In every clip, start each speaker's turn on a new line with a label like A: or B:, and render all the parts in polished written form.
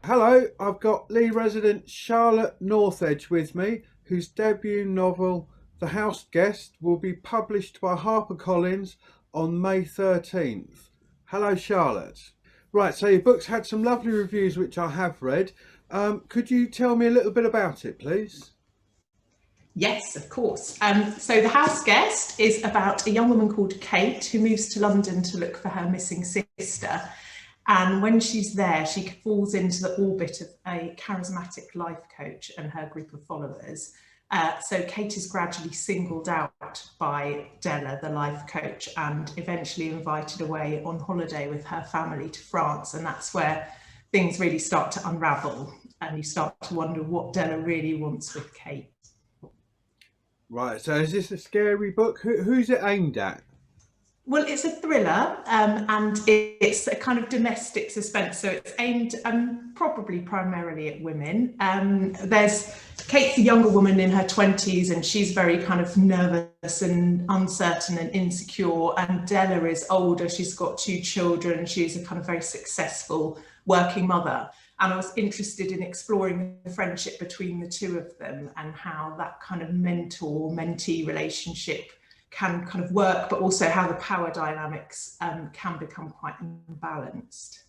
A: Hello, I've got Leigh resident Charlotte Northedge with me, whose debut novel, The House Guest, will be published by Harper Collins on May 13th. Hello, Charlotte. Right, so your book's had some lovely reviews, which I have read. Could you tell me a little bit about it, please?
B: Yes, of course. So The House Guest is about a young woman called Kate who moves to London to look for her missing sister. And when she's there, she falls into the orbit of a charismatic life coach and her group of followers. So Kate is gradually singled out by Della, the life coach, and eventually invited away on holiday with her family to France. And that's where things really start to unravel. And you start to wonder what Della really wants with Kate.
A: Right, so is this a scary book? Who's it aimed at?
B: Well, it's a thriller, and it's a kind of domestic suspense, so it's aimed probably primarily at women. There's Kate's a younger woman in her 20s, and she's very kind of nervous and uncertain and insecure. And Della is older; she's got two children. She's a kind of very successful working mother. And I was interested in exploring the friendship between the two of them and how that kind of mentor-mentee relationship can kind of work, but also how the power dynamics can become quite imbalanced.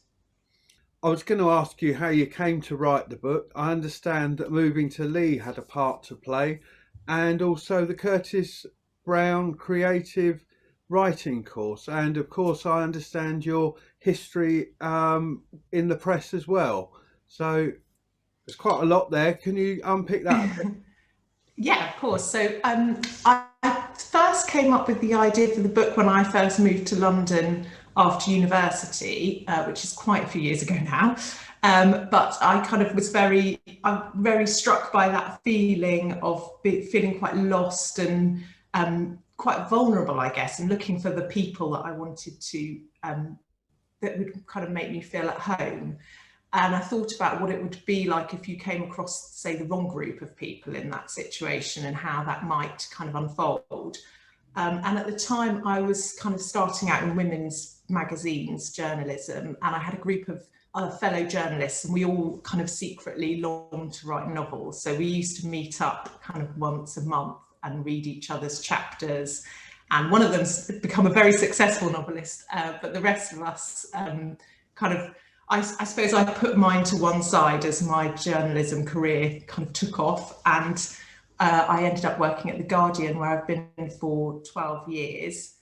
A: I was going to ask you how you came to write the book. I understand that moving to Leigh had a part to play, and also the Curtis Brown Creative Writing course. And of course, I understand your history in the press as well. So there's quite a lot there. Can you unpick that a bit?
B: Yeah, of course. So I first came up with the idea for the book when I first moved to London after university, which is quite a few years ago now. But I kind of was I'm very struck by that feeling of feeling quite lost and quite vulnerable, I guess, and looking for the people that I wanted to, that would kind of make me feel at home. And I thought about what it would be like if you came across, say, the wrong group of people in that situation and how that might kind of unfold. And at the time, I was kind of starting out in women's magazines, journalism, and I had a group of other fellow journalists, and we all kind of secretly longed to write novels. So we used to meet up kind of once a month and read each other's chapters. And one of them's become a very successful novelist, but the rest of us I suppose I put mine to one side as my journalism career kind of took off, and I ended up working at The Guardian, where I've been for 12 years.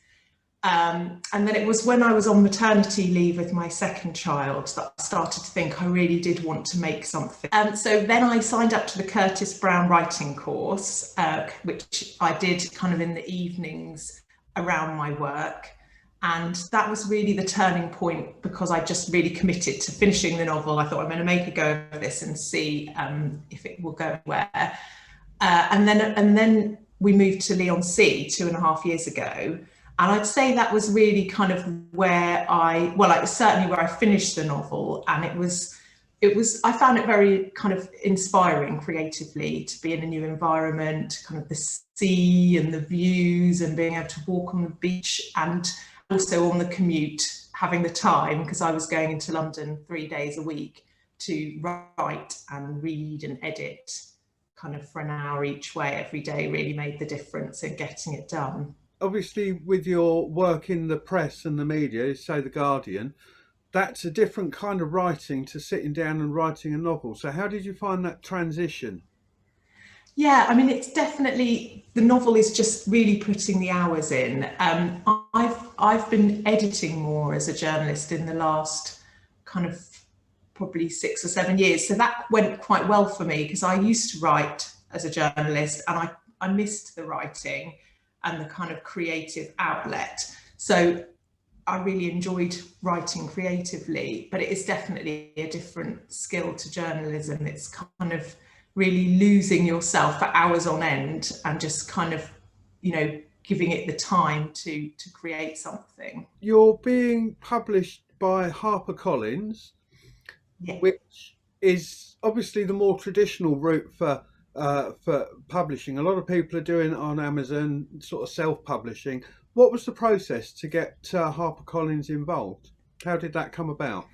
B: And then it was when I was on maternity leave with my second child that I started to think I really did want to make something. So then I signed up to the Curtis Brown writing course, which I did kind of in the evenings around my work. And that was really the turning point, because I just really committed to finishing the novel. I thought, I'm going to make a go of this and see if it will go anywhere. And then we moved to Leigh Sea 2.5 years ago. And I'd say that was really kind of where it was certainly where I finished the novel. And I found it very kind of inspiring creatively to be in a new environment, kind of the sea and the views and being able to walk on the beach, and also on the commute, having the time, because I was going into London 3 days a week to write and read and edit kind of for an hour each way every day really made the difference in getting it done.
A: Obviously, with your work in the press and the media, say The Guardian, that's a different kind of writing to sitting down and writing a novel. So how did you find that transition?
B: Yeah, I mean, it's definitely, the novel is just really putting the hours in. I've been editing more as a journalist in the last kind of probably 6 or 7 years. So that went quite well for me, because I used to write as a journalist, and I missed the writing and the kind of creative outlet. So I really enjoyed writing creatively, but it is definitely a different skill to journalism. It's kind of really losing yourself for hours on end and just kind of, giving it the time to create something.
A: You're being published by Harper Collins,
B: Yeah.
A: which is obviously the more traditional route for publishing. A lot of people are doing it on Amazon, sort of self-publishing. What was the process to get HarperCollins involved? How did that come about?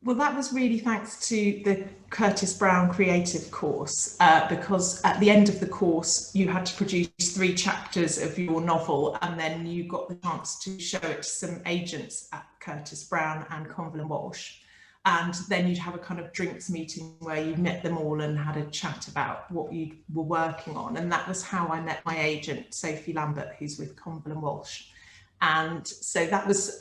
B: Well, that was really thanks to the Curtis Brown Creative course, because at the end of the course, you had to produce 3 chapters of your novel, and then you got the chance to show it to some agents at Curtis Brown and Conville and Walsh. And then you'd have a kind of drinks meeting where you met them all and had a chat about what you were working on. And that was how I met my agent, Sophie Lambert, who's with Conville and Walsh. And so that was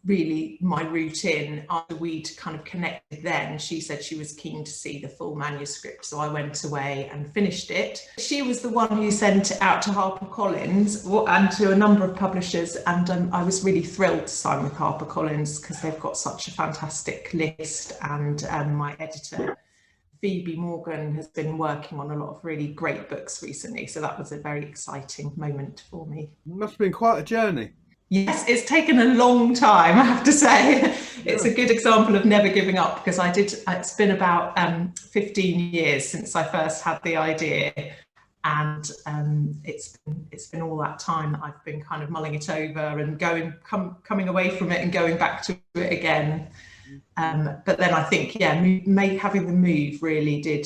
B: really my route in. After we'd kind of connected then, she said she was keen to see the full manuscript, so I went away and finished it. She was the one who sent it out to Harper Collins and to a number of publishers, and I was really thrilled to sign with Harper Collins because they've got such a fantastic list, and my editor Phoebe Morgan has been working on a lot of really great books recently, so that was a very exciting moment for me.
A: It must have been quite a journey.
B: Yes, it's taken a long time, I have to say. It's a good example of never giving up, because it's been about 15 years since I first had the idea, and it's been all that time that I've been kind of mulling it over and coming away from it and going back to it again. But then I think, yeah, having the move really did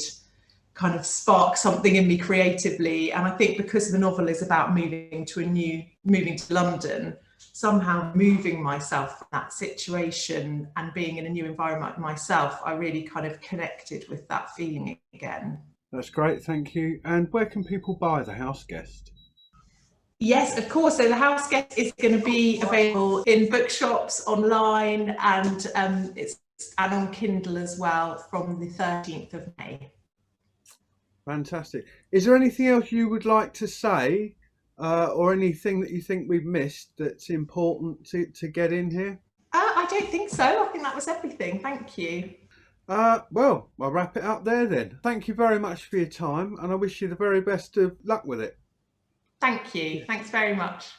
B: kind of spark something in me creatively. And I think because the novel is about moving to London, somehow moving myself from that situation and being in a new environment myself, I really kind of connected with that feeling again.
A: That's great, thank you. And where can people buy The House Guest?
B: Yes, of course. So The House Guest is going to be available in bookshops, online, and on Kindle as well from the 13th of May.
A: Fantastic. Is there anything else you would like to say, or anything that you think we've missed that's important to get in here?
B: I don't think so. I think that was everything. Thank you.
A: Well, I'll wrap it up there then. Thank you very much for your time, and I wish you the very best of luck with it.
B: Thank you. Thanks very much.